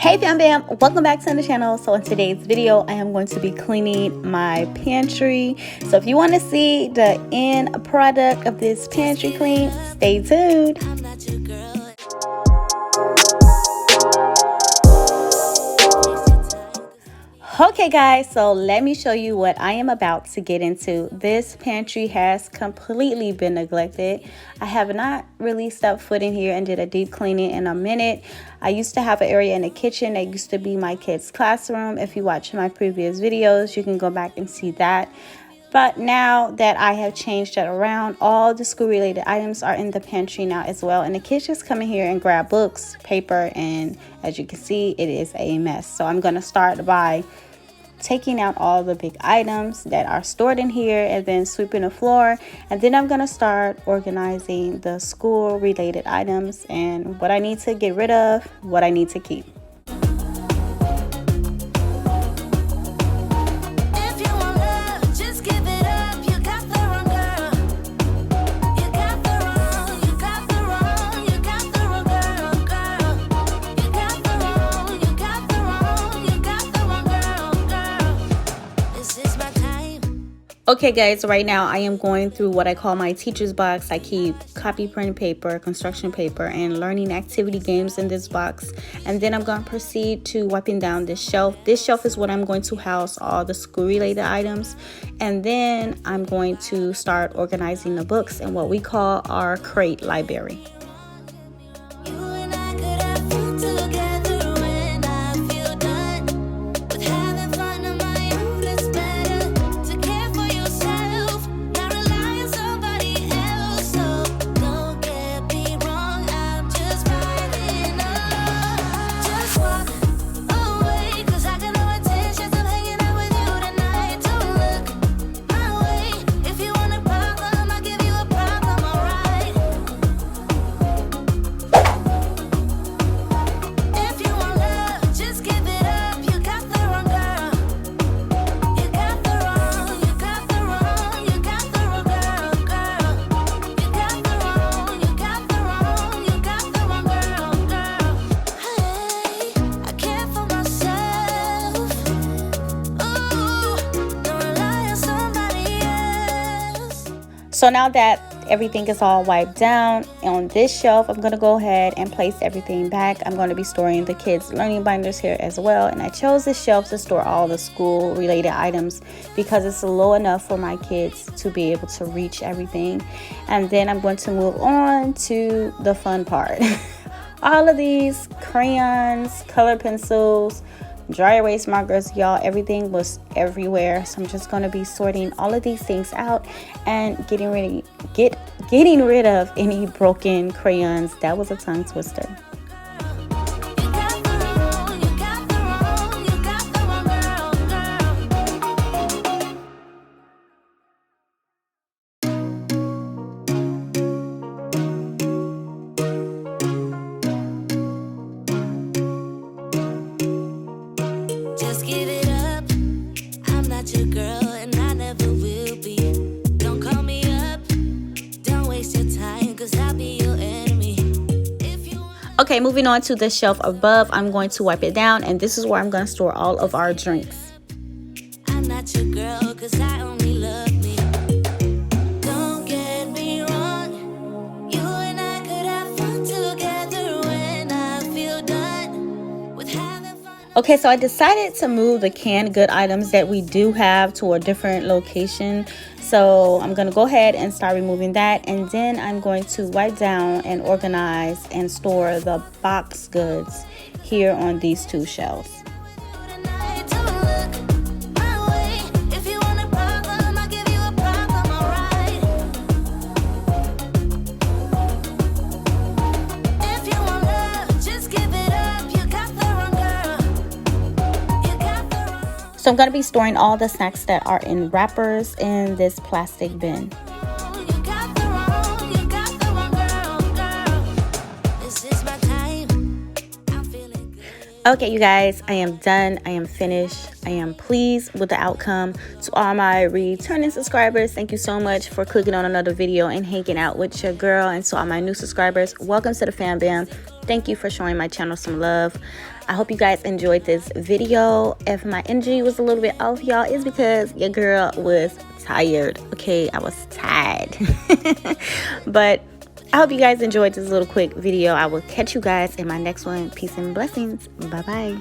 Hey fam bam, welcome back to the channel. So in today's video I am going to be cleaning my pantry. So if you want to see the end product of this pantry clean, stay tuned. Okay guys, so let me show you what I am about to get into. This pantry has completely been neglected. I have not really stepped foot in here and did a deep cleaning in a minute. I used to have an area in the kitchen that used to be my kids' classroom. If you watch my previous videos, you can go back and see that. But now that I have changed that around, all the school related items are in the pantry now as well. And the kids just come in here and grab books, paper, and as you can see, it is a mess. So I'm going to start by taking out all the big items that are stored in here and then sweeping the floor, and then I'm going to start organizing the school related items and what I need to get rid of, what I need to keep. Okay guys, right now I am going through what I call my teacher's box. I keep copy print paper, construction paper, and learning activity games in this box. And then I'm going to proceed to wiping down this shelf. This shelf is what I'm going to house all the school related items. And then I'm going to start organizing the books in what we call our crate library. So now that everything is all wiped down on this shelf, I'm going to go ahead and place everything back. I'm going to be storing the kids' learning binders here as well. And I chose this shelf to store all the school related items because it's low enough for my kids to be able to reach everything. And then I'm going to move on to the fun part. All of these crayons, color pencils, dry erase markers, y'all, everything was everywhere. So I'm just going to be sorting all of these things out and getting rid of any broken crayons. That was a tongue twister. Okay, moving on to the shelf above, I'm going to wipe it down, and this is where I'm going to store all of our drinks. I'm not your girl, 'cause I only love me. Don't get me wrong, you and I could have fun together when I feel done with having fun. Okay, so I decided to move the canned good items that we do have to a different location. So I'm going to go ahead and start removing that, and then I'm going to wipe down and organize and store the box goods here on these two shelves. So I'm going to be storing all the snacks that are in wrappers in this plastic bin. Okay, you guys, I am done. I am finished. I am pleased with the outcome. To all my returning subscribers, thank you so much for clicking on another video and hanging out with your girl. And to all my new subscribers, welcome to the fam bam. Thank you for showing my channel some love. I hope you guys enjoyed this video. If my energy was a little bit off, y'all, it's because your girl was tired. Okay, I was tired. But I hope you guys enjoyed this little quick video. I will catch you guys in my next one. Peace and blessings. Bye-bye.